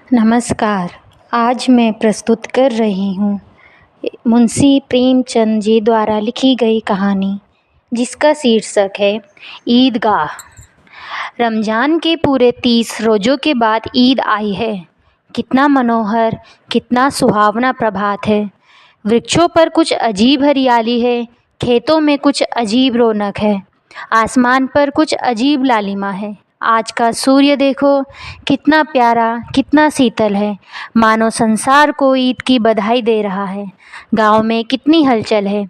नमस्कार। आज मैं प्रस्तुत कर रही हूँ मुंशी प्रेमचंद जी द्वारा लिखी गई कहानी, जिसका शीर्षक है ईदगाह। रमज़ान के पूरे 30 रोज़ों के बाद ईद आई है। कितना मनोहर, कितना सुहावना प्रभात है। वृक्षों पर कुछ अजीब हरियाली है, खेतों में कुछ अजीब रौनक है, आसमान पर कुछ अजीब लालिमा है। आज का सूर्य देखो, कितना प्यारा, कितना शीतल है, मानो संसार को ईद की बधाई दे रहा है। गांव में कितनी हलचल है।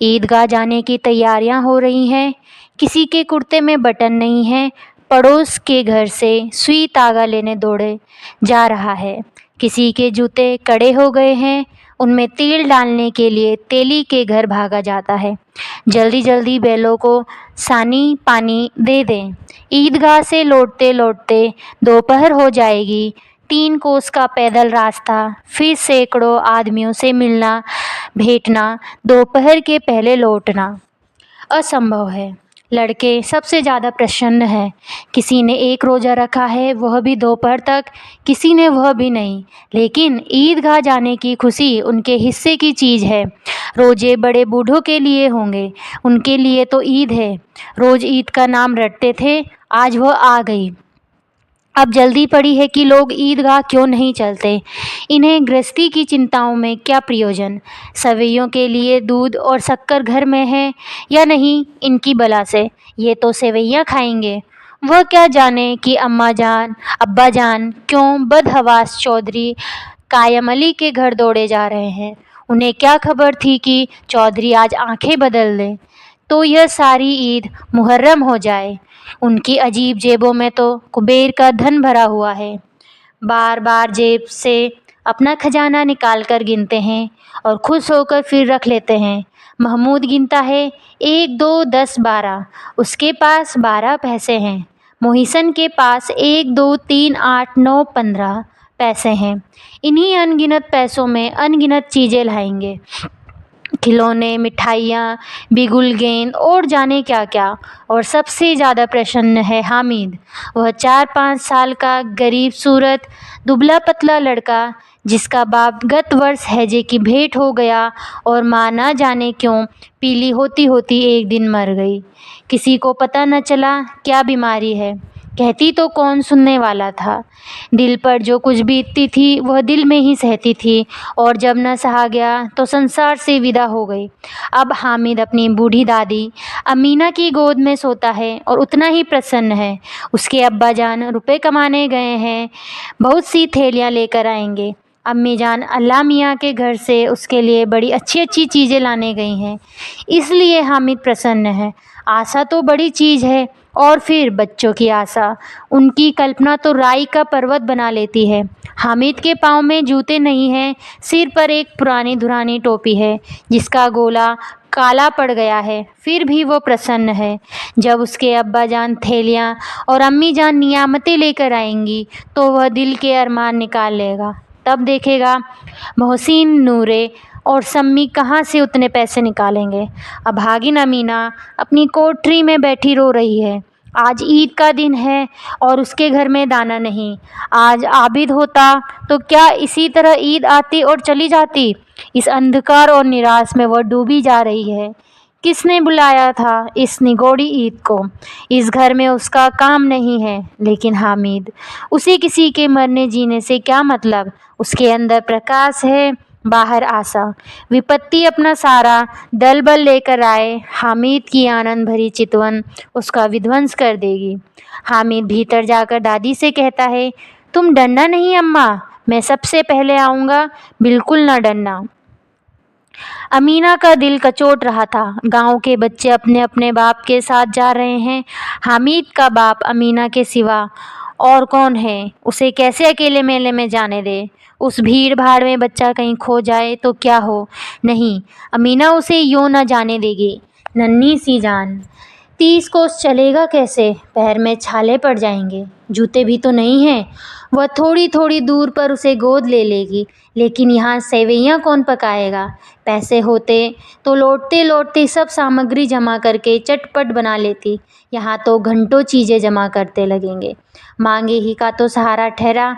ईदगाह जाने की तैयारियां हो रही हैं। किसी के कुर्ते में बटन नहीं है, पड़ोस के घर से सुई तागा लेने दौड़े जा रहा है। किसी के जूते कड़े हो गए हैं, उनमें तेल डालने के लिए तेली के घर भागा जाता है। जल्दी जल्दी बैलों को सानी पानी दे दें। ईदगाह से लौटते लौटते दोपहर हो जाएगी। 3 कोस का पैदल रास्ता, फिर सैकड़ों आदमियों से मिलना भेंटना, दोपहर के पहले लौटना असंभव है। लड़के सबसे ज़्यादा प्रसन्न हैं। किसी ने 1 रोज़ा रखा है, वह भी दोपहर तक, किसी ने वह भी नहीं। लेकिन ईदगाह जाने की खुशी उनके हिस्से की चीज़ है। रोज़े बड़े बूढ़ों के लिए होंगे, उनके लिए तो ईद है। रोज़ ईद का नाम रटते थे, आज वह आ गई। अब जल्दी पड़ी है कि लोग ईदगाह क्यों नहीं चलते। इन्हें गृहस्थी की चिंताओं में क्या प्रयोजन। सवैयों के लिए दूध और शक्कर घर में है या नहीं, इनकी बला से। ये तो सेवैयाँ खाएंगे। वह क्या जाने कि अम्मा जान अब्बा जान क्यों बदहवास चौधरी कायम अली के घर दौड़े जा रहे हैं। उन्हें क्या खबर थी कि चौधरी आज आंखें बदल दें तो यह सारी ईद मुहर्रम हो जाए। उनकी अजीब जेबों में तो कुबेर का धन भरा हुआ है। बार बार जेब से अपना खजाना निकाल कर गिनते हैं और खुश होकर फिर रख लेते हैं। महमूद गिनता है 1 2 10 12, उसके पास 12 पैसे हैं। मोहिसन के पास 1 2 3 8 9 15 पैसे हैं। इन्हीं अनगिनत पैसों में अनगिनत चीज़ें लाएंगे, खिलौने, मिठाइयाँ, बिगुल गेंद और जाने क्या क्या। और सबसे ज़्यादा प्रसन्न है हामिद, वह 4-5 साल का गरीब सूरत दुबला पतला लड़का, जिसका बाप गत वर्ष हैजे की भेंट हो गया और माँ ना जाने क्यों पीली होती होती एक दिन मर गई। किसी को पता न चला क्या बीमारी है, कहती तो कौन सुनने वाला था। दिल पर जो कुछ बीतती थी वह दिल में ही सहती थी, और जब न सहा गया तो संसार से विदा हो गई। अब हामिद अपनी बूढ़ी दादी अमीना की गोद में सोता है और उतना ही प्रसन्न है। उसके अब्बा जान रुपए कमाने गए हैं, बहुत सी थैलियाँ लेकर आएंगे। अम्मी जान अल्लाह मियाँ के घर से उसके लिए बड़ी अच्छी अच्छी चीज़ें लाने गई हैं, इसलिए हामिद प्रसन्न है। आशा तो बड़ी चीज़ है, और फिर बच्चों की आशा, उनकी कल्पना तो राई का पर्वत बना लेती है। हामिद के पाँव में जूते नहीं हैं, सिर पर एक पुरानी धुरानी टोपी है जिसका गोला काला पड़ गया है, फिर भी वो प्रसन्न है। जब उसके अब्बा जान थैलियाँ और अम्मी जान नियामतें लेकर आएंगी तो वह दिल के अरमान निकाल लेगा। तब देखेगा मोहसिन, नूरे और सम्मी कहाँ से उतने पैसे निकालेंगे। अभागिन अमीना अपनी कोठरी में बैठी रो रही है। आज ईद का दिन है और उसके घर में दाना नहीं। आज आबिद होता तो क्या इसी तरह ईद आती और चली जाती। इस अंधकार और निराश में वह डूबी जा रही है। किसने बुलाया था इस निगोड़ी ईद को। इस घर में उसका काम नहीं है, लेकिन हामिद, उसे किसी के मरने जीने से क्या मतलब। उसके अंदर प्रकाश है, बाहर आशा। विपत्ति अपना सारा दल बल लेकर आए, हामिद की आनंद भरी चितवन उसका विध्वंस कर देगी। हामिद भीतर जाकर दादी से कहता है, तुम डरना नहीं अम्मा, मैं सबसे पहले आऊँगा, बिल्कुल न डरना। अमीना का दिल कचोट रहा था। गांव के बच्चे अपने अपने बाप के साथ जा रहे हैं। हामिद का बाप अमीना के सिवा और कौन है, उसे कैसे अकेले मेले में जाने दे। उस भीड़ भाड़ में बच्चा कहीं खो जाए तो क्या हो। नहीं, अमीना उसे यूँ न जाने देगी। नन्ही सी जान, 30 कोस चलेगा कैसे, पैर में छाले पड़ जाएंगे, जूते भी तो नहीं हैं। वह थोड़ी थोड़ी दूर पर उसे गोद ले लेगी, लेकिन यहाँ सेवैयाँ कौन पकाएगा। पैसे होते तो लौटते लौटते सब सामग्री जमा करके चटपट बना लेती। यहाँ तो घंटों चीज़ें जमा करते लगेंगे। मांगे ही का तो सहारा ठहरा।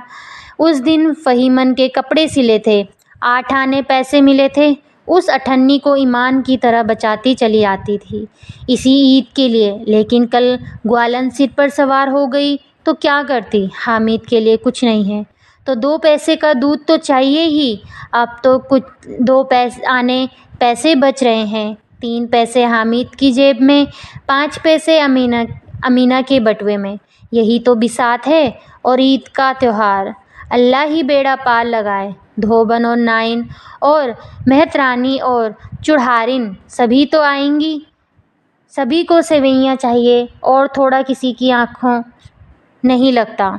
उस दिन फ़हीमन के कपड़े सिले थे, 8 आने पैसे मिले थे। उस अठन्नी को ईमान की तरह बचाती चली आती थी इसी ईद के लिए, लेकिन कल ग्वालन सिर पर सवार हो गई तो क्या करती। हामिद के लिए कुछ नहीं है तो 2 पैसे का दूध तो चाहिए ही। अब तो कुछ 2 आने पैसे बच रहे हैं, 3 पैसे हामिद की जेब में, 5 पैसे अमीना के बटुए में। यही तो बिसात है और ईद का त्यौहार। अल्लाह ही बेड़ा पार लगाए। धोबन और नाइन और मेहतरानी और चुड़हारिन सभी तो आएंगी। सभी को सेवइयाँ चाहिए और थोड़ा किसी की आँखों नहीं लगता।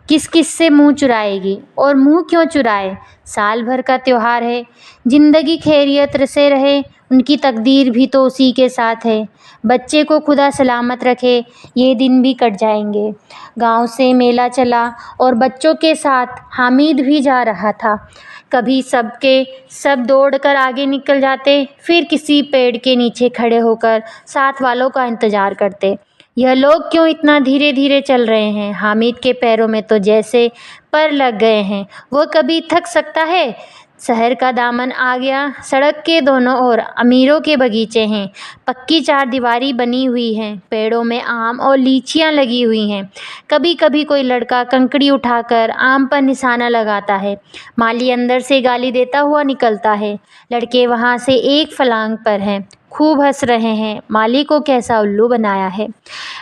किस किस से मुंह चुराएगी, और मुंह क्यों चुराए, साल भर का त्यौहार है। ज़िंदगी खैरियत से रहे, उनकी तकदीर भी तो उसी के साथ है। बच्चे को खुदा सलामत रखे, ये दिन भी कट जाएंगे। गांव से मेला चला और बच्चों के साथ हामिद भी जा रहा था। कभी सबके सब दौड़कर आगे निकल जाते, फिर किसी पेड़ के नीचे खड़े होकर साथ वालों का इंतज़ार करते। यह लोग क्यों इतना धीरे धीरे चल रहे हैं। हामिद के पैरों में तो जैसे पर लग गए हैं। वह कभी थक सकता है। शहर का दामन आ गया। सड़क के दोनों ओर अमीरों के बगीचे हैं। पक्की चारदीवारी बनी हुई है। पेड़ों में आम और लीचियां लगी हुई हैं। कभी कभी कोई लड़का कंकड़ी उठाकर आम पर निशाना लगाता है। माली अंदर से गाली देता हुआ निकलता है। लड़के वहाँ से एक फलांग पर हैं, खूब हंस रहे हैं। माली को कैसा उल्लू बनाया है।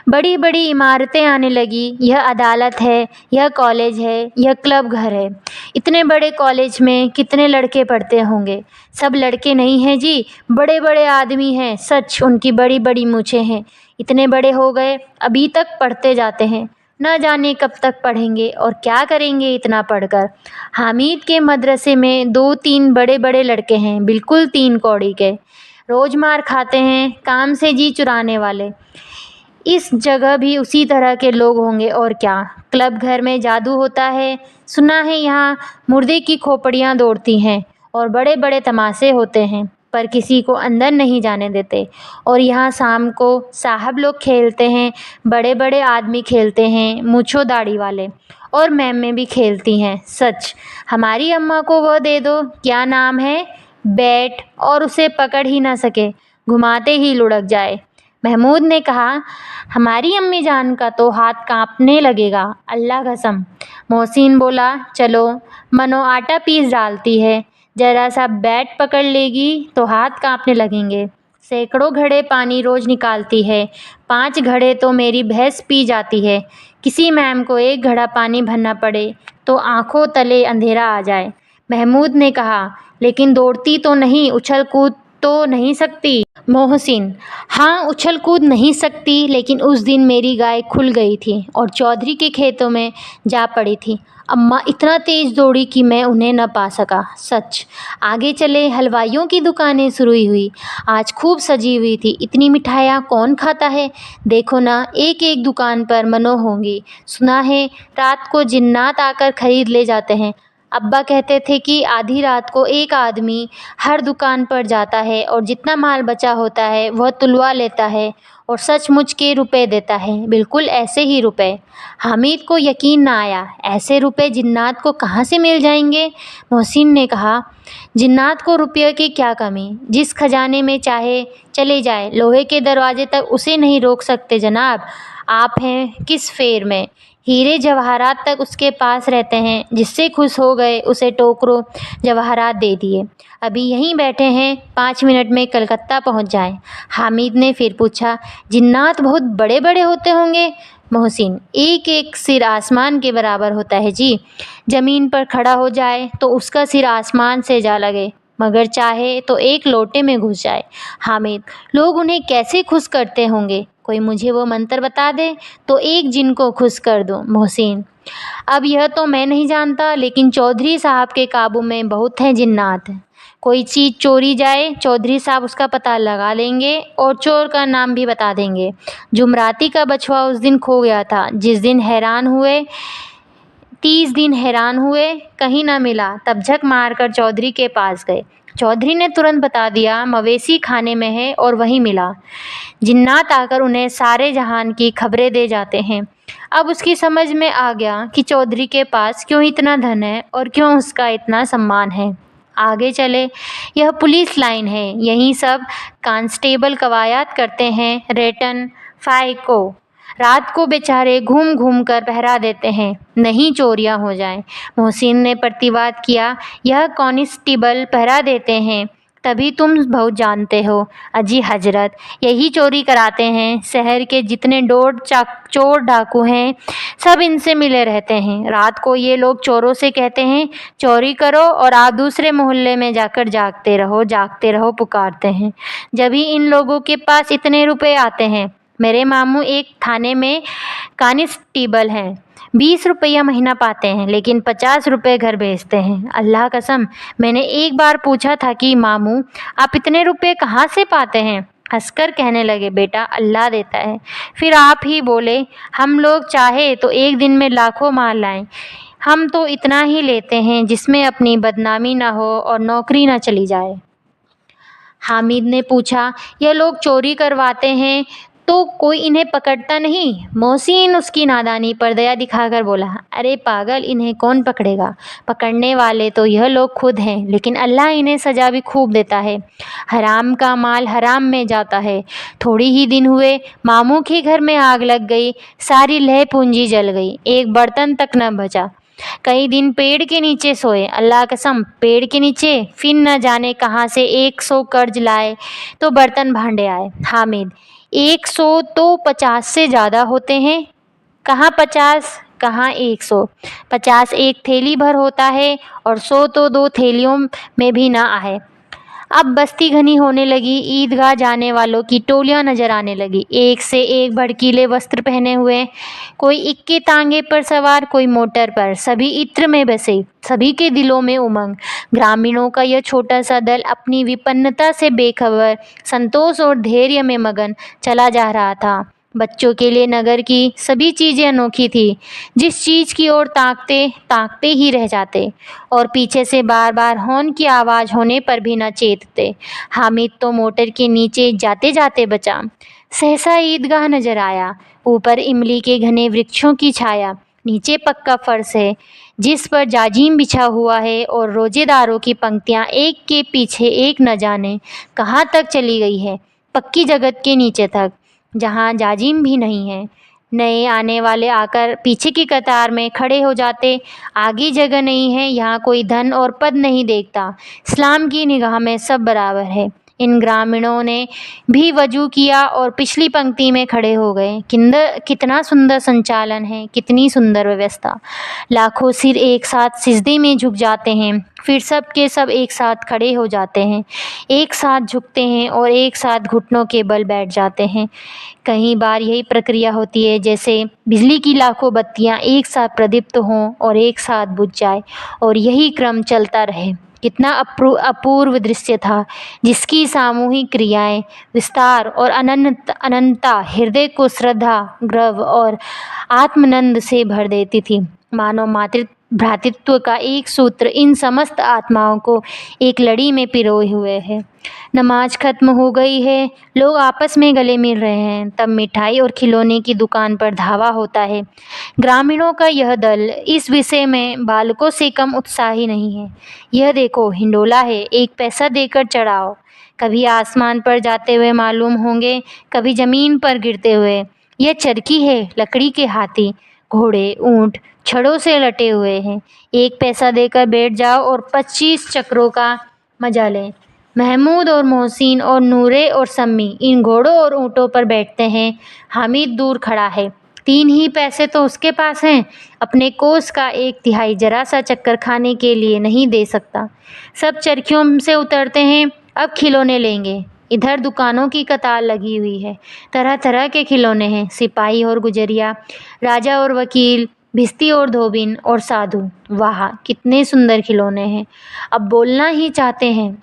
बड़ी बड़ी इमारतें आने लगी। यह अदालत है, यह कॉलेज है, यह क्लब घर है। इतने बड़े कॉलेज में कितने लड़के पढ़ते होंगे। सब लड़के नहीं हैं जी, बड़े बड़े आदमी हैं। सच, उनकी बड़ी बड़ी मूछें हैं। इतने बड़े हो गए, अभी तक पढ़ते जाते हैं। न जाने कब तक पढ़ेंगे और क्या करेंगे इतना पढ़कर। हामिद के मदरसे में 2-3 बड़े बड़े लड़के हैं, बिल्कुल 3 कौड़ी के। रोज मार खाते हैं, काम से जी चुराने वाले। इस जगह भी उसी तरह के लोग होंगे और क्या। क्लब घर में जादू होता है, सुना है यहाँ मुर्दे की खोपड़ियाँ दौड़ती हैं और बड़े बड़े तमाशे होते हैं, पर किसी को अंदर नहीं जाने देते। और यहाँ शाम को साहब लोग खेलते हैं, बड़े बड़े आदमी खेलते हैं, मूंछों दाढ़ी वाले, और मैमें भी खेलती हैं। सच, हमारी अम्मा को वह दे दो, क्या नाम है, बैट, और उसे पकड़ ही ना सके, घुमाते ही लुढ़क जाए। महमूद ने कहा, हमारी अम्मी जान का तो हाथ कांपने लगेगा, अल्लाह कसम। मोहसिन बोला, चलो, मनो आटा पीस डालती है, जरा सा बैट पकड़ लेगी तो हाथ कांपने लगेंगे। सैकड़ों घड़े पानी रोज निकालती है, 5 घड़े तो मेरी भैंस पी जाती है। किसी मैम को 1 घड़ा पानी भरना पड़े तो आंखों तले अंधेरा आ जाए। महमूद ने कहा, लेकिन दौड़ती तो नहीं, उछल कूद तो नहीं सकती। मोहसिन, हाँ, उछल कूद नहीं सकती, लेकिन उस दिन मेरी गाय खुल गई थी और चौधरी के खेतों में जा पड़ी थी। अम्मा इतना तेज़ दौड़ी कि मैं उन्हें न पा सका। सच। आगे चले, हलवाइयों की दुकानें शुरू हुई। आज खूब सजी हुई थी। इतनी मिठाइयाँ कौन खाता है। देखो ना, एक एक दुकान पर मनो होंगी। सुना है रात को जिन्नात आकर खरीद ले जाते हैं। अब्बा कहते थे कि आधी रात को एक आदमी हर दुकान पर जाता है और जितना माल बचा होता है वह तुलवा लेता है और सचमुच के रुपए देता है, बिल्कुल ऐसे ही रुपए। हामिद को यकीन ना आया, ऐसे रुपए जिन्नात को कहाँ से मिल जाएंगे। मोहसिन ने कहा, जिन्नात को रुपये की क्या कमी, जिस खजाने में चाहे चले जाए, लोहे के दरवाजे तक उसे नहीं रोक सकते जनाब। आप हैं किस फेर में, हीरे जवाहरात तक उसके पास रहते हैं। जिससे खुश हो गए उसे टोकरो जवाहरात दे दिए। अभी यहीं बैठे हैं, 5 मिनट में कलकत्ता पहुंच जाएं। हामिद ने फिर पूछा, जिन्नात बहुत बड़े बड़े होते होंगे। मोहसिन, एक एक सिर आसमान के बराबर होता है जी। ज़मीन पर खड़ा हो जाए तो उसका सिर आसमान से जा लगे, मगर चाहे तो एक लोटे में घुस जाए। हामिद, लोग उन्हें कैसे खुश करते होंगे, कोई मुझे वो मंत्र बता दे तो एक जिन को खुश कर दूं। मोहसिन, अब यह तो मैं नहीं जानता, लेकिन चौधरी साहब के काबू में बहुत हैं जिन्नात। कोई चीज़ चोरी जाए, चौधरी साहब उसका पता लगा लेंगे और चोर का नाम भी बता देंगे। जुमराती का बछवा उस दिन खो गया था, जिस दिन हैरान हुए, 30 दिन हैरान हुए, कहीं ना मिला। तब झक मारकर चौधरी के पास गए। चौधरी ने तुरंत बता दिया, मवेशी खाने में है और वहीं मिला। जिन्नात आकर उन्हें सारे जहान की खबरें दे जाते हैं। अब उसकी समझ में आ गया कि चौधरी के पास क्यों इतना धन है और क्यों उसका इतना सम्मान है। आगे चले, यह पुलिस लाइन है, यहीं सब कांस्टेबल कवायद करते हैं। रेटन फाई को रात को बेचारे घूम घूम कर पहरा देते हैं, नहीं चोरियां हो जाएं। मोहसिन ने प्रतिवाद किया, यह कांस्टेबल पहरा देते हैं तभी तुम बहुत जानते हो। अजी हजरत, यही चोरी कराते हैं। शहर के जितने चोर डाकू हैं सब इनसे मिले रहते हैं। रात को ये लोग चोरों से कहते हैं चोरी करो और आप दूसरे मोहल्ले में जाकर जागते रहो पुकारते हैं। जब ही इन लोगों के पास इतने रुपए आते हैं। मेरे मामू एक थाने में कांस्टेबल हैं, 20 रुपया महीना पाते हैं, लेकिन 50 रुपये घर भेजते हैं। अल्लाह कसम, मैंने एक बार पूछा था कि मामू आप इतने रुपए कहाँ से पाते हैं? हंसकर कहने लगे, बेटा अल्लाह देता है। फिर आप ही बोले, हम लोग चाहे तो एक दिन में लाखों माल लाएं, हम तो इतना ही लेते हैं जिसमें अपनी बदनामी ना हो और नौकरी ना चली जाए। हामिद ने पूछा, यह लोग चोरी करवाते हैं तो कोई इन्हें पकड़ता नहीं? मोहसिन उसकी नादानी पर दया दिखाकर बोला, अरे पागल, इन्हें कौन पकड़ेगा? पकड़ने वाले तो यह लोग खुद हैं, लेकिन अल्लाह इन्हें सजा भी खूब देता है। हराम का माल हराम में जाता है। थोड़ी ही दिन हुए, मामू के घर में आग लग गई, सारी लह पूंजी जल गई, एक बर्तन तक न बचा। कई दिन पेड़ के नीचे सोए, अल्लाह कसम पेड़ के नीचे। फिर न जाने कहाँ से 100 कर्ज लाए तो बर्तन भांडे आए। हामिद, 100 तो 50 से ज़्यादा होते हैं। कहाँ 50, कहाँ 100। 50 एक थैली भर होता है और 100 तो 2 थैलियों में भी ना आए। अब बस्ती घनी होने लगी, ईदगाह जाने वालों की टोलियां नजर आने लगी, एक से एक भड़कीले वस्त्र पहने हुए, कोई इक्के तांगे पर सवार, कोई मोटर पर, सभी इत्र में बसे, सभी के दिलों में उमंग। ग्रामीणों का यह छोटा सा दल अपनी विपन्नता से बेखबर, संतोष और धैर्य में मगन चला जा रहा था। बच्चों के लिए नगर की सभी चीज़ें अनोखी थी, जिस चीज़ की ओर ताकते ताकते ही रह जाते और पीछे से बार बार हॉर्न की आवाज़ होने पर भी न चेतते। हामिद तो मोटर के नीचे जाते जाते बचा। सहसा ईदगाह नजर आया, ऊपर इमली के घने वृक्षों की छाया, नीचे पक्का फर्श है जिस पर जाजीम बिछा हुआ है और रोजेदारों की पंक्तियां एक के पीछे एक न जाने कहाँ तक चली गई है, पक्की जगत के नीचे तक, जहाँ जाजिम भी नहीं है। नए आने वाले आकर पीछे की कतार में खड़े हो जाते। आगे जगह नहीं है, यहाँ कोई धन और पद नहीं देखता, इस्लाम की निगाह में सब बराबर है। इन ग्रामीणों ने भी वजू किया और पिछली पंक्ति में खड़े हो गए। कितना सुंदर संचालन है, कितनी सुंदर व्यवस्था। लाखों सिर एक साथ सिजदे में झुक जाते हैं, फिर सब के सब एक साथ खड़े हो जाते हैं, एक साथ झुकते हैं और एक साथ घुटनों के बल बैठ जाते हैं। कई बार यही प्रक्रिया होती है जैसे बिजली की लाखों बत्तियां एक साथ प्रदीप्त हों और एक साथ बुझ जाए और यही क्रम चलता रहे। कितना अपूर्व दृश्य था, जिसकी सामूहिक क्रियाएं, विस्तार और अनंतता हृदय को श्रद्धा, गर्व और आत्मनंद से भर देती थी। मानव भ्रातृत्व का एक सूत्र इन समस्त आत्माओं को एक लड़ी में पिरोए हुए है। नमाज खत्म हो गई है, लोग आपस में गले मिल रहे हैं, तब मिठाई और खिलौने की दुकान पर धावा होता है। ग्रामीणों का यह दल इस विषय में बालकों से कम उत्साही नहीं है। यह देखो हिंडोला है, 1 पैसा देकर चढ़ाओ। कभी आसमान पर जाते हुए मालूम होंगे, कभी ज़मीन पर गिरते हुए। यह चरखी है, लकड़ी के हाथी, घोड़े, ऊंट छड़ों से लटे हुए हैं। 1 पैसा देकर बैठ जाओ और 25 चक्रों का मजा लें। महमूद और मोहसिन और नूरे और सम्मी इन घोड़ों और ऊँटों पर बैठते हैं। हामिद दूर खड़ा है, 3 ही पैसे तो उसके पास हैं, अपने कोष का 1/3 जरा सा चक्कर खाने के लिए नहीं दे सकता। सब चरखियों से उतरते हैं, अब खिलौने लेंगे। इधर दुकानों की कतार लगी हुई है, तरह तरह के खिलौने हैं, सिपाही और गुजरिया, राजा और वकील, भिस्ती और धोबिन और साधु। वाह कितने सुंदर खिलौने हैं, अब बोलना ही चाहते हैं।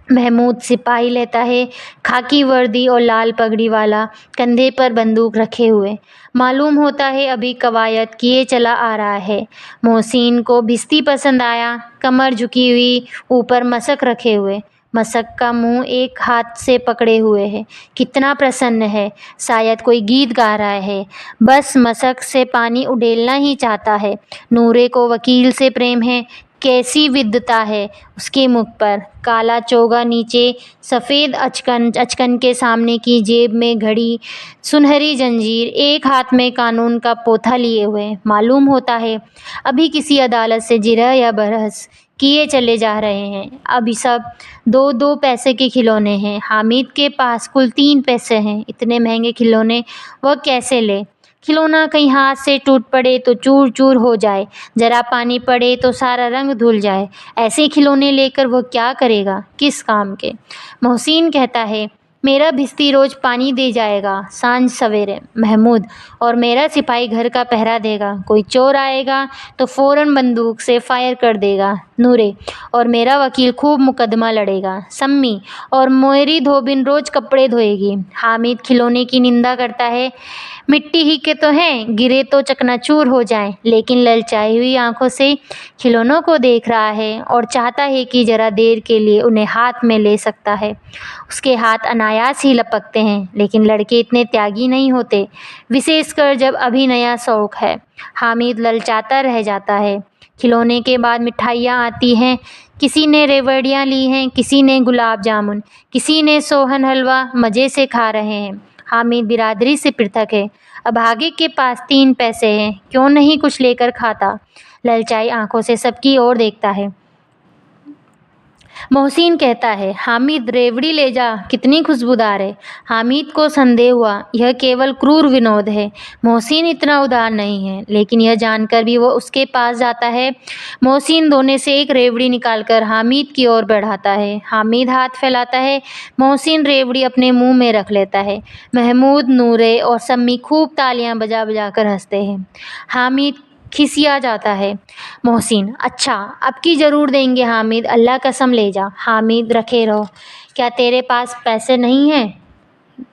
महमूद सिपाही लेता है, खाकी वर्दी और लाल पगड़ी वाला, कंधे पर बंदूक रखे हुए, मालूम होता है अभी कवायद किए चला आ रहा है। मोहसिन को भिस्ती पसंद आया, कमर झुकी हुई, ऊपर मशक रखे हुए। मशक का मुंह एक हाथ से पकड़े हुए है। कितना प्रसन्न है, शायद कोई गीत गा रहा है। बस मशक से पानी उड़ेलना ही चाहता है। नूरे को वकील से प्रेम है। कैसी विद्वता है उसके मुख पर। काला चोगा नीचे, सफ़ेद अचकन, अचकन के सामने की जेब में घड़ी, सुनहरी जंजीर, एक हाथ में कानून का पोथा लिए हुए। मालूम होता है अभी किसी अदालत से जिरह या बहस किए चले जा रहे हैं। अभी सब 2-2 पैसे के खिलौने हैं। हामिद के पास कुल 3 पैसे हैं। इतने महंगे खिलौने वह कैसे ले? खिलौना कहीं हाथ से टूट पड़े तो चूर चूर हो जाए, ज़रा पानी पड़े तो सारा रंग धुल जाए। ऐसे खिलौने लेकर वह क्या करेगा, किस काम के? मोहसिन कहता है, मेरा भिश्ती रोज़ पानी दे जाएगा सांझ सवेरे महमूद, और मेरा सिपाही घर का पहरा देगा। कोई चोर आएगा तो फ़ौरन बंदूक से फायर कर देगा नूरे, और मेरा वकील खूब मुकदमा लड़ेगा सम्मी, और मेरी धोबिन रोज़ कपड़े धोएगी। हामिद खिलौने की निंदा करता है, मिट्टी ही के तो हैं, गिरे तो चकनाचूर हो जाएं। लेकिन ललचाई हुई आंखों से खिलौनों को देख रहा है और चाहता है कि ज़रा देर के लिए उन्हें हाथ में ले सकता है। उसके हाथ अनायास ही लपकते हैं, लेकिन लड़के इतने त्यागी नहीं होते, विशेषकर जब अभी नया शौक है। हामिद ललचाता रह जाता है। खिलौने के बाद मिठाइयाँ आती हैं। किसी ने रेवड़ियाँ ली हैं, किसी ने गुलाब जामुन, किसी ने सोहन हलवा मज़े से खा रहे हैं। हामिद बिरादरी से पृथक है। अभागे के पास 3 पैसे हैं, क्यों नहीं कुछ लेकर खाता? ललचाई आंखों से सबकी ओर देखता है। मोहसिन कहता है, हामिद रेवड़ी ले जा, कितनी खुशबूदार है। हामिद को संदेह हुआ, यह केवल क्रूर विनोद है। मोहसिन इतना उदार नहीं है, लेकिन यह जानकर भी वो उसके पास जाता है। मोहसिन दोने से एक रेवड़ी निकालकर हामिद की ओर बढ़ाता है। हामिद हाथ फैलाता है। मोहसिन रेवड़ी अपने मुंह में रख लेता है। महमूद, नूरे और सम्मी खूब तालियां बजा बजा कर हंसते हैं। हामिद खिसिया जाता है। मोहसिन, अच्छा अब की ज़रूर देंगे हामिद, अल्लाह कसम ले जा। हामिद, रखे रहो। क्या तेरे पास पैसे नहीं हैं?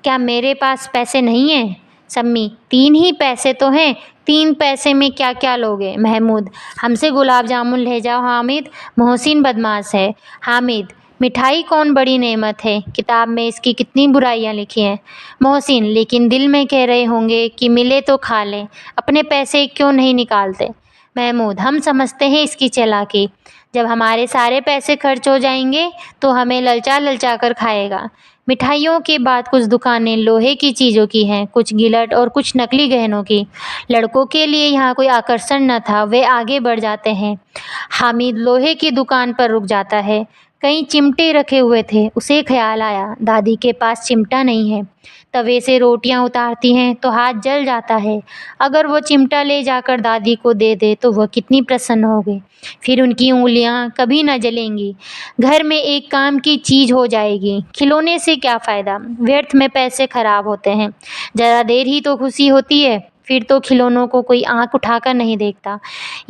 क्या मेरे पास पैसे नहीं हैं? सम्मी, 3 ही पैसे तो हैं, 3 पैसे में क्या क्या लोगे? महमूद, हमसे गुलाब जामुन ले जाओ हामिद। मोहसिन बदमाश है। हामिद, मिठाई कौन बड़ी नेमत है, किताब में इसकी कितनी बुराइयां लिखी हैं। मोहसिन, लेकिन दिल में कह रहे होंगे कि मिले तो खा लें, अपने पैसे क्यों नहीं निकालते? महमूद, हम समझते हैं इसकी चालाकी, जब हमारे सारे पैसे खर्च हो जाएंगे तो हमें ललचा ललचा कर खाएगा। मिठाइयों के बाद कुछ दुकानें लोहे की चीज़ों की हैं, कुछ गिलट और कुछ नकली गहनों की। लड़कों के लिए यहाँ कोई आकर्षण न था, वे आगे बढ़ जाते हैं। हामिद लोहे की दुकान पर रुक जाता है। कई चिमटे रखे हुए थे। उसे ख्याल आया, दादी के पास चिमटा नहीं है। तवे से रोटियां उतारती हैं तो हाथ जल जाता है। अगर वो चिमटा ले जाकर दादी को दे दे तो वह कितनी प्रसन्न होगी। फिर उनकी उंगलियां कभी न जलेंगी। घर में एक काम की चीज़ हो जाएगी। खिलौने से क्या फ़ायदा, व्यर्थ में पैसे खराब होते हैं। ज़रा देर ही तो खुशी होती है, फिर तो खिलौनों को कोई आंख उठाकर नहीं देखता।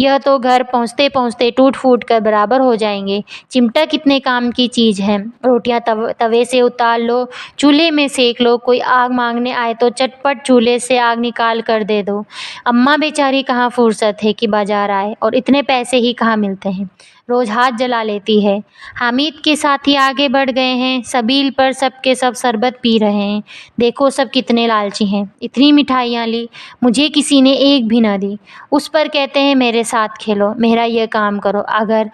यह तो घर पहुँचते पहुँचते टूट फूट कर बराबर हो जाएंगे। चिमटा कितने काम की चीज़ है। रोटियां तवे से उतार लो, चूल्हे में सेक लो, कोई आग मांगने आए तो चटपट चूल्हे से आग निकाल कर दे दो। अम्मा बेचारी कहाँ फुर्सत है कि बाजार आए, और इतने पैसे ही कहाँ मिलते हैं, रोज़ हाथ जला लेती है। हामिद के साथी आगे बढ़ गए हैं। सबील पर सबके सब शरबत पी रहे हैं। देखो सब कितने लालची हैं, इतनी मिठाइयाँ ली, मुझे किसी ने एक भी ना दी। उस पर कहते हैं मेरे साथ खेलो, मेरा यह काम करो। अगर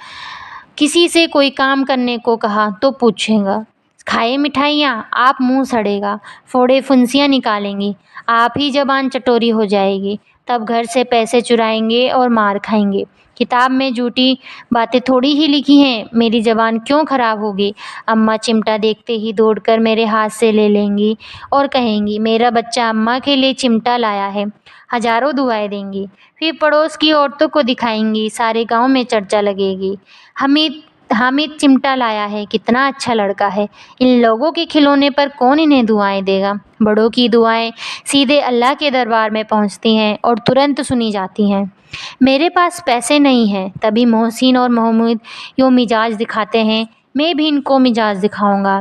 किसी से कोई काम करने को कहा तो पूछेगा, खाए मिठाइयाँ, आप मुंह सड़ेगा, फोड़े फुंसियाँ निकालेंगी, आप ही जबान चटोरी हो जाएगी। तब घर से पैसे चुराएंगे और मार खाएंगे। किताब में झूठी बातें थोड़ी ही लिखी हैं, मेरी ज़बान क्यों ख़राब होगी। अम्मा चिमटा देखते ही दौड़कर मेरे हाथ से ले लेंगी और कहेंगी, मेरा बच्चा अम्मा के लिए चिमटा लाया है। हज़ारों दुआएं देंगी। फिर पड़ोस की औरतों को दिखाएंगी, सारे गांव में चर्चा लगेगी, हामिद हामिद चिमटा लाया है, कितना अच्छा लड़का है। इन लोगों के खिलौने पर कौन इन्हें दुआएं देगा। बड़ों की दुआएं सीधे अल्लाह के दरबार में पहुंचती हैं और तुरंत सुनी जाती हैं। मेरे पास पैसे नहीं हैं। तभी मोहसिन और महमूद यूँ मिजाज दिखाते हैं। मैं भी इनको मिजाज दिखाऊंगा।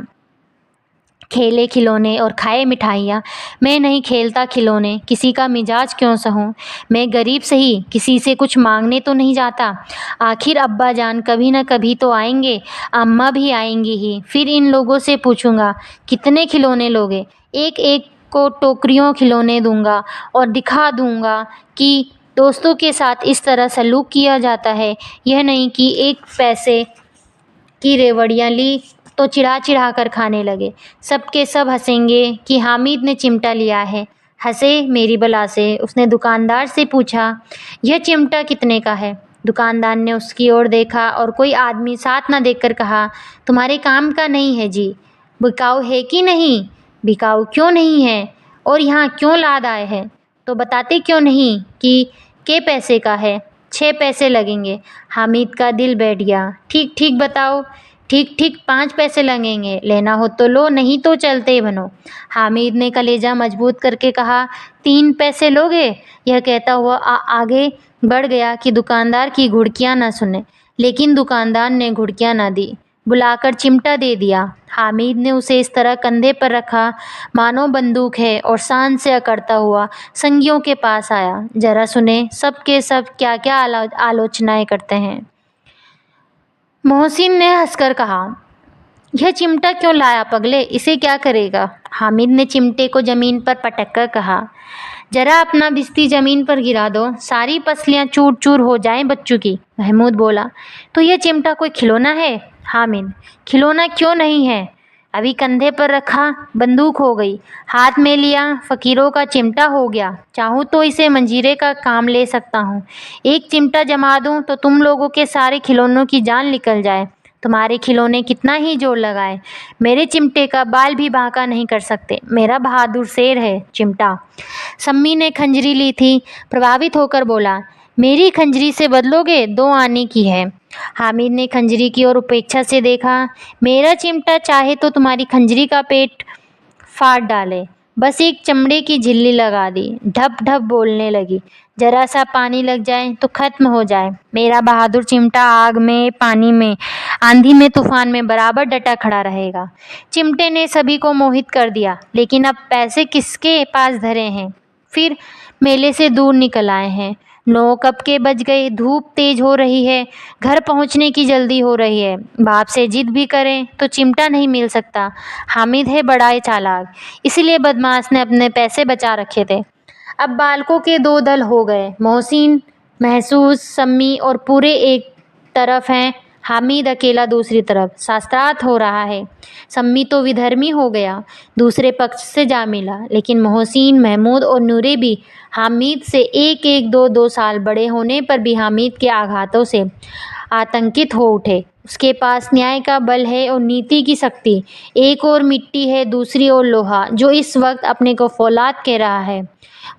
खेले खिलौने और खाए मिठाइयाँ, मैं नहीं खेलता खिलौने, किसी का मिजाज क्यों सहूँ। मैं गरीब सही, किसी से कुछ मांगने तो नहीं जाता। आखिर अब्बा जान कभी न कभी तो आएंगे, अम्मा भी आएंगी ही। फिर इन लोगों से पूछूंगा कितने खिलौने लोगे। एक एक को टोकरियों खिलौने दूंगा और दिखा दूंगा कि दोस्तों के साथ इस तरह सलूक किया जाता है। यह नहीं कि एक पैसे की रेवड़ियाँ ली तो चिढ़ा चिढ़ा कर खाने लगे। सब के सब हंसेंगे कि हामिद ने चिमटा लिया है। हंसे मेरी बला से। उसने दुकानदार से पूछा, यह चिमटा कितने का है। दुकानदार ने उसकी ओर देखा और कोई आदमी साथ न देखकर कहा, तुम्हारे काम का नहीं है जी। बिकाऊ है कि नहीं। बिकाऊ क्यों नहीं है और यहाँ क्यों लाद आए हैं। तो बताते क्यों नहीं कि के पैसे का है। 6 पैसे लगेंगे। हामिद का दिल बैठ गया। ठीक ठीक बताओ। ठीक ठीक 5 पैसे लगेंगे। लेना हो तो लो, नहीं तो चलते बनो। हामिद ने कलेजा मजबूत करके कहा, 3 पैसे लोगे। यह कहता हुआ आगे बढ़ गया कि दुकानदार की घुड़कियां न सुने। लेकिन दुकानदार ने घुड़कियां न दी, बुलाकर चिमटा दे दिया। हामिद ने उसे इस तरह कंधे पर रखा मानो बंदूक है और शान से अकड़ता हुआ संगियों के पास आया। जरा सुने सब के सब क्या क्या आलोचनाएं करते हैं। मोहसिन ने हंसकर कहा, यह चिमटा क्यों लाया पगले, इसे क्या करेगा। हामिद ने चिमटे को जमीन पर पटक कर कहा, जरा अपना बिस्ती जमीन पर गिरा दो, सारी पसलियां चूर चूर हो जाएं बच्चों की। महमूद बोला, तो यह चिमटा कोई खिलौना है। हामिद, खिलौना क्यों नहीं है। अभी कंधे पर रखा बंदूक हो गई, हाथ में लिया फ़कीरों का चिमटा हो गया। चाहूँ तो इसे मंजीरे का काम ले सकता हूँ। एक चिमटा जमा दूँ तो तुम लोगों के सारे खिलौनों की जान निकल जाए। तुम्हारे खिलौने कितना ही जोर लगाए, मेरे चिमटे का बाल भी बांका नहीं कर सकते। मेरा बहादुर शेर है चिमटा। सम्मी ने खंजरी ली थी, प्रभावित होकर बोला, मेरी खंजरी से बदलोगे, 2 आने की है। हामिद ने खंजरी की ओर उपेक्षा से देखा। मेरा चिमटा चाहे तो तुम्हारी खंजरी का पेट फाड़ डाले, बस एक चमड़े की झिल्ली लगा दी। ढप ढप बोलने लगी, जरा सा पानी लग जाए तो खत्म हो जाए। मेरा बहादुर चिमटा आग में, पानी में, आंधी में, तूफान में बराबर डटा खड़ा रहेगा। चिमटे ने सभी को मोहित कर दिया, लेकिन अब पैसे किसके पास धरे हैं। फिर मेले से दूर निकल आए हैं। 9 कब के बज गए, धूप तेज हो रही है, घर पहुंचने की जल्दी हो रही है। बाप से जिद भी करें तो चिमटा नहीं मिल सकता। हामिद है बड़ा चालाक, इसलिए बदमाश ने अपने पैसे बचा रखे थे। अब बालकों के 2 दल हो गए, मोहसिन, महसूस, सम्मी और पूरे एक तरफ हैं, हामिद अकेला दूसरी तरफ। शास्त्रार्थ हो रहा है। सम्मी तो विधर्मी हो गया, दूसरे पक्ष से जा मिला। लेकिन मोहसिन, महमूद और नूरे भी हामिद से एक एक 2 साल बड़े होने पर भी हामिद के आघातों से आतंकित हो उठे। उसके पास न्याय का बल है और नीति की शक्ति। एक और मिट्टी है, दूसरी ओर लोहा, जो इस वक्त अपने को फौलाद कह रहा है।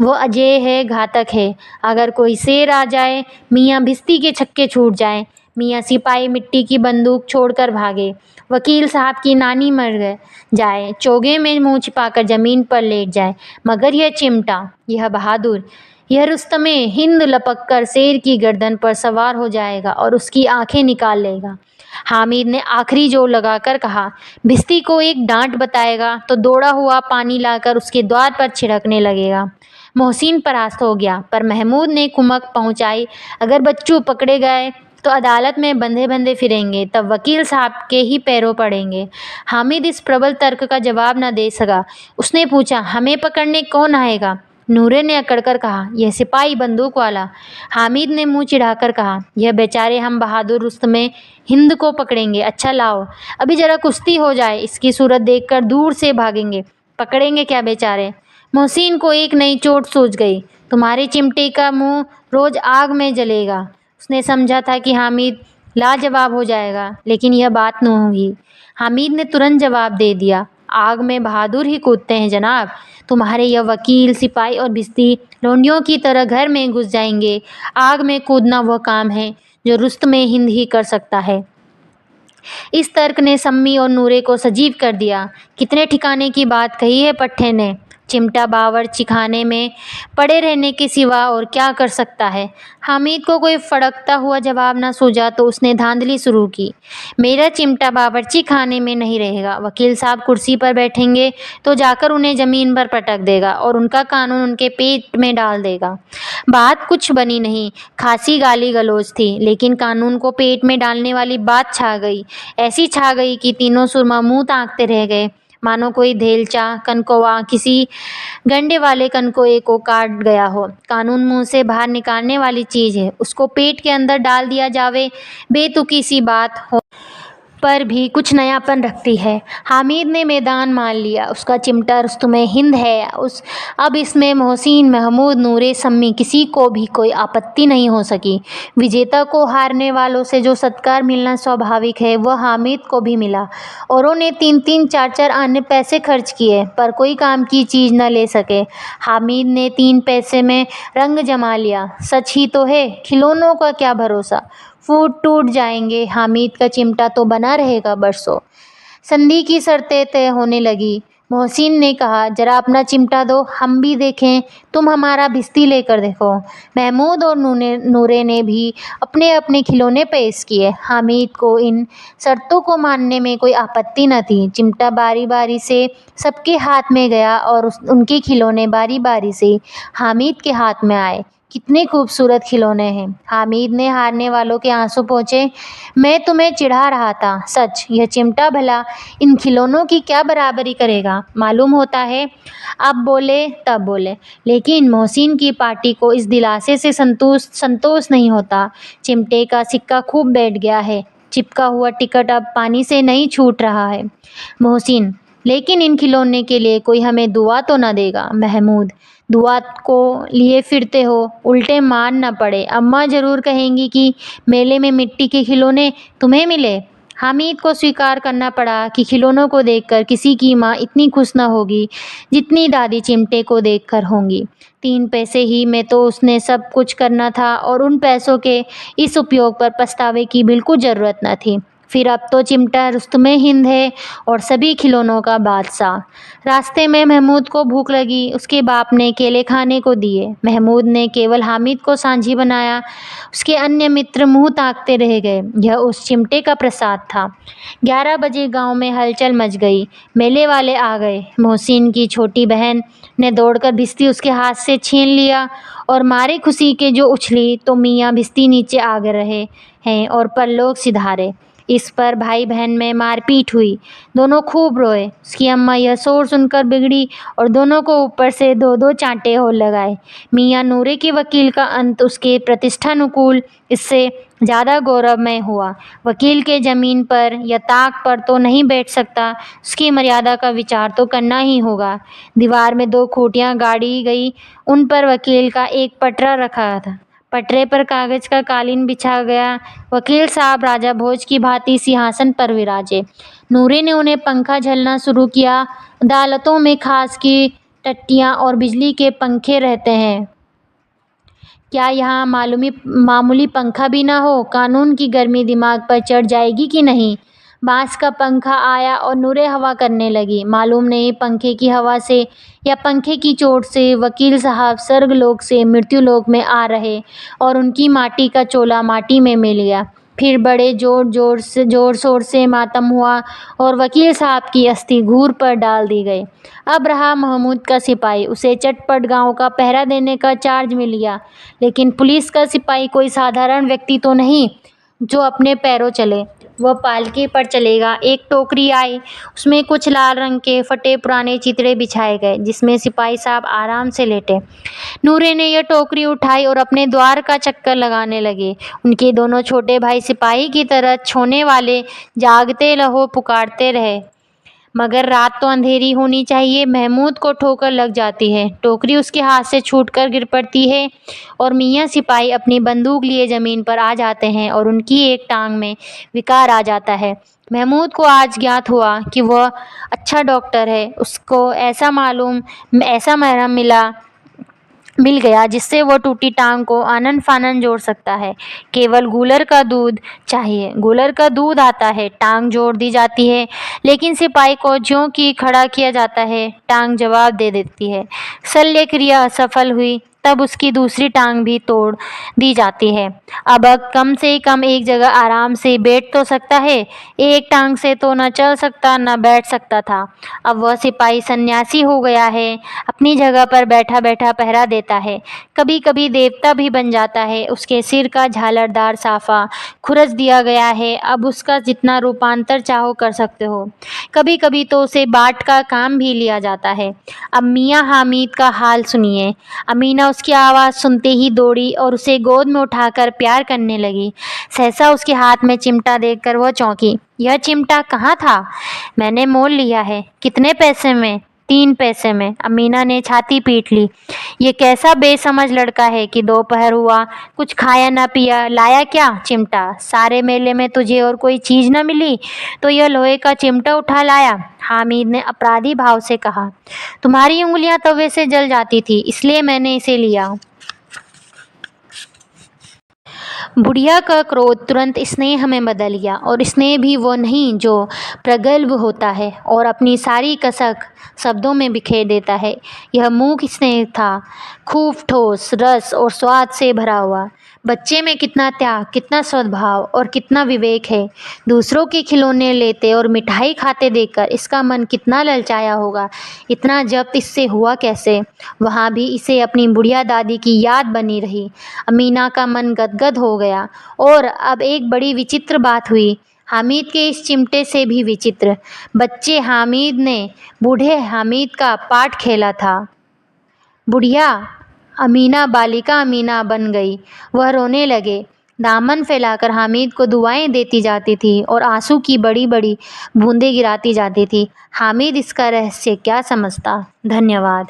वो अजय है, घातक है। अगर कोई शेर आ जाए, मियाँ भिस्ती के छक्के छूट जाए, मियाँ सिपाही मिट्टी की बंदूक छोड़कर भागे, वकील साहब की नानी मर गए जाए, चोगे में मुंह छिपाकर ज़मीन पर लेट जाए, मगर यह चिमटा, यह बहादुर, यह रुस्तमे हिंद लपक कर शेर की गर्दन पर सवार हो जाएगा और उसकी आंखें निकाल लेगा। हामिद ने आखिरी जोर लगाकर कहा, भिस्ती को एक डांट बताएगा तो दौड़ा हुआ पानी लाकर उसके द्वार पर छिड़कने लगेगा। मोहसिन परास्त हो गया, पर महमूद ने कुमक पहुंचाई, अगर बच्चू पकड़े गए तो अदालत में बंधे बंधे फिरेंगे, तब वकील साहब के ही पैरों पड़ेंगे। हामिद इस प्रबल तर्क का जवाब न दे सका। उसने पूछा, हमें पकड़ने कौन आएगा। नूरे ने अकड़कर कहा, यह सिपाही बंदूक वाला। हामिद ने मुंह चिढ़ाकर कहा, यह बेचारे हम बहादुर रुस्तमे हिंद को पकड़ेंगे। अच्छा लाओ, अभी जरा कुश्ती हो जाए, इसकी सूरत देखकर दूर से भागेंगे। पकड़ेंगे क्या बेचारे। मोहसिन को एक नई चोट सूझ गई, तुम्हारे चिमटे का मुंह रोज आग में जलेगा। उसने समझा था कि हामिद लाजवाब हो जाएगा, लेकिन यह बात न हुई। हामिद ने तुरंत जवाब दे दिया, आग में बहादुर ही कूदते हैं जनाब। तुम्हारे यह वकील, सिपाही और भिस्ती लोंडियों की तरह घर में घुस जाएंगे। आग में कूदना वह काम है जो रुस्तमे हिंद ही कर सकता है। इस तर्क ने सम्मी और नूरे को सजीव कर दिया। कितने ठिकाने की बात कही है पट्टे ने। चिमटा बावर्चीखाने में पड़े रहने के सिवा और क्या कर सकता है। हामिद को कोई फड़कता हुआ जवाब न सूझा तो उसने धांधली शुरू की। मेरा चिमटा बावर्चीखाने में नहीं रहेगा। वकील साहब कुर्सी पर बैठेंगे तो जाकर उन्हें ज़मीन पर पटक देगा और उनका कानून उनके पेट में डाल देगा। बात कुछ बनी नहीं, खासी गाली गलौज थी, लेकिन कानून को पेट में डालने वाली बात छा गई। ऐसी छा गई कि तीनों सुरमा मुंह ताकते रह गए, मानो कोई धेलचा कनकौवा किसी गंडे वाले कनकोए को काट गया हो। कानून मुंह से बाहर निकालने वाली चीज़ है, उसको पेट के अंदर डाल दिया जावे, बेतुकी सी बात हो पर भी कुछ नयापन रखती है। हामिद ने मैदान मान लिया। उसका चिमटा रुस्तुमे हिंद है। अब इसमें मोहसिन, महमूद, नूरे, सम्मी किसी को भी कोई आपत्ति नहीं हो सकी। विजेता को हारने वालों से जो सत्कार मिलना स्वाभाविक है, वह हामिद को भी मिला। औरों ने 3-3, 4-4 आने पैसे खर्च किए पर कोई काम की चीज़ न ले सके। हामिद ने 3 पैसे में रंग जमा लिया। सच ही तो है, खिलौनों का क्या भरोसा, फूट टूट जाएंगे। हामिद का चिमटा तो बना रहेगा बरसों। संधि की शर्तें तय होने लगी। मोहसिन ने कहा, जरा अपना चिमटा दो, हम भी देखें। तुम हमारा भिस्ती लेकर देखो। महमूद और नूरे ने भी अपने अपने खिलौने पेश किए। हामिद को इन शर्तों को मानने में कोई आपत्ति न थी। चिमटा बारी बारी से सबके हाथ में गया और उनके खिलौने बारी बारी से हामिद के हाथ में आए। कितने खूबसूरत खिलौने हैं। हामिद ने हारने वालों के आंसू पोंछे। मैं तुम्हें चिढ़ा रहा था। सच, यह चिमटा भला इन खिलौनों की क्या बराबरी करेगा। मालूम होता है अब बोले तब बोले, लेकिन मोहसिन की पार्टी को इस दिलासे से संतोष नहीं होता। चिमटे का सिक्का खूब बैठ गया है। चिपका हुआ टिकट अब पानी से नहीं छूट रहा है। मोहसिन, लेकिन इन खिलौने के लिए कोई हमें दुआ तो न देगा। महमूद, दुआ को लिए फिरते हो, उल्टे मान न पड़े। अम्मा ज़रूर कहेंगी कि मेले में मिट्टी के खिलौने तुम्हें मिले। हामिद को स्वीकार करना पड़ा कि खिलौनों को देखकर किसी की माँ इतनी खुश न होगी जितनी दादी चिमटे को देखकर होंगी। 3 पैसे ही में तो उसने सब कुछ करना था और उन पैसों के इस उपयोग पर पछतावे की बिल्कुल ज़रूरत न थी। फिर अब तो चिमटा रुस्तुमे हिंद है और सभी खिलौनों का बादशाह। रास्ते में महमूद को भूख लगी। उसके बाप ने केले खाने को दिए। महमूद ने केवल हामिद को सांझी बनाया। उसके अन्य मित्र मुंह ताकते रह गए। यह उस चिमटे का प्रसाद था। 11 बजे गांव में हलचल मच गई। मेले वाले आ गए। मोहसिन की छोटी बहन ने दौड़कर भिस्ती उसके हाथ से छीन लिया और मारे खुशी के जो उछली तो मियाँ भिस्ती नीचे आ गए रहे हैं और परलोक सिधारे। इस पर भाई बहन में मारपीट हुई। दोनों खूब रोए। उसकी अम्मा यह शोर सुनकर बिगड़ी और दोनों को ऊपर से 2-2 चांटे हो लगाए। मियाँ नूरे के वकील का अंत उसके प्रतिष्ठानुकूल इससे ज़्यादा गौरवमय हुआ। वकील के ज़मीन पर या ताक पर तो नहीं बैठ सकता, उसकी मर्यादा का विचार तो करना ही होगा। दीवार में 2 खूंटियाँ गाड़ी गई, उन पर वकील का एक पटरा रखा था। पटरे पर कागज का कालीन बिछा गया। वकील साहब राजा भोज की भांति सिंहासन पर विराजे। नूरे ने उन्हें पंखा झलना शुरू किया। अदालतों में खास की टट्टियाँ और बिजली के पंखे रहते हैं, क्या यहाँ मामूली पंखा भी ना हो? कानून की गर्मी दिमाग पर चढ़ जाएगी कि नहीं? बांस का पंखा आया और नूरे हवा करने लगी। मालूम नहीं पंखे की हवा से या पंखे की चोट से वकील साहब स्वर्गलोक से मृत्युलोक में आ रहे और उनकी माटी का चोला माटी में मिल गया। फिर बड़े जोर शोर से मातम हुआ और वकील साहब की अस्थि घूर पर डाल दी गई। अब रहा महमूद का सिपाही। उसे चटपट गांव का पहरा देने का चार्ज मिल गया। लेकिन पुलिस का सिपाही कोई साधारण व्यक्ति तो नहीं जो अपने पैरों चले। वह पालकी पर चलेगा। एक टोकरी आई, उसमें कुछ लाल रंग के फटे पुराने चितड़े बिछाए गए जिसमें सिपाही साहब आराम से लेटे। नूरे ने यह टोकरी उठाई और अपने द्वार का चक्कर लगाने लगे। उनके दोनों छोटे भाई सिपाही की तरह छोने वाले जागते रहो पुकारते रहे, मगर रात तो अंधेरी होनी चाहिए। महमूद को ठोकर लग जाती है। टोकरी उसके हाथ से छूटकर गिर पड़ती है और मियाँ सिपाही अपनी बंदूक लिए ज़मीन पर आ जाते हैं और उनकी एक टांग में विकार आ जाता है। महमूद को आज ज्ञात हुआ कि वह अच्छा डॉक्टर है। उसको ऐसा मरहम मिला मिल गया जिससे वो टूटी टांग को आनन फानन जोड़ सकता है। केवल गूलर का दूध चाहिए। गूलर का दूध आता है, टांग जोड़ दी जाती है, लेकिन सिपाही को ज्यों की खड़ा किया जाता है, टांग जवाब दे देती है। शल्य क्रिया असफल हुई तब उसकी दूसरी टांग भी तोड़ दी जाती है। अब कम से कम एक जगह आराम से बैठ तो सकता है। एक टांग से तो न चल सकता न बैठ सकता था। अब वह सिपाही सन्यासी हो गया है, अपनी जगह पर बैठा बैठा पहरा देता है। कभी कभी देवता भी बन जाता है। उसके सिर का झालरदार साफा खुरच दिया गया है। अब उसका जितना रूपांतर चाहो कर सकते हो। कभी कभी तो उसे बाट का काम भी लिया जाता है। अब मियाँ हामिद का हाल सुनिए। अमीना उसकी आवाज़ सुनते ही दौड़ी और उसे गोद में उठाकर प्यार करने लगी। सहसा उसके हाथ में चिमटा देखकर वह चौंकी। यह चिमटा कहाँ था? मैंने मोल लिया है। कितने पैसे में? 3 पैसे में। अमीना ने छाती पीट ली। ये कैसा बेसमझ लड़का है कि दोपहर हुआ, कुछ खाया ना पिया, लाया क्या? चिमटा। सारे मेले में तुझे और कोई चीज़ न मिली तो यह लोहे का चिमटा उठा लाया? हामिद ने अपराधी भाव से कहा। तुम्हारी उंगलियां तवे से जल जाती थी, इसलिए मैंने इसे लिया। बुढ़िया का क्रोध तुरंत स्नेह में बदल गया, और स्नेह भी वो नहीं जो प्रगल्भ होता है और अपनी सारी कसक शब्दों में बिखेर देता है। यह मूक स्नेह था, खूब ठोस, रस और स्वाद से भरा हुआ। बच्चे में कितना त्याग, कितना सद्भाव और कितना विवेक है। दूसरों के खिलौने लेते और मिठाई खाते देखकर इसका मन कितना ललचाया होगा। इतना जब्त इससे हुआ कैसे? वहाँ भी इसे अपनी बुढ़िया दादी की याद बनी रही। अमीना का मन गदगद हो गया। और अब एक बड़ी विचित्र बात हुई, हामिद के इस चिमटे से भी विचित्र। बच्चे हामिद ने बूढ़े हामिद का पाठ खेला था। बुढ़िया अमीना बालिका अमीना बन गई। वह रोने लगे। दामन फैलाकर हामिद को दुआएं देती जाती थी और आंसू की बड़ी बड़ी बूंदें गिराती जाती थी। हामिद इसका रहस्य क्या समझता? धन्यवाद।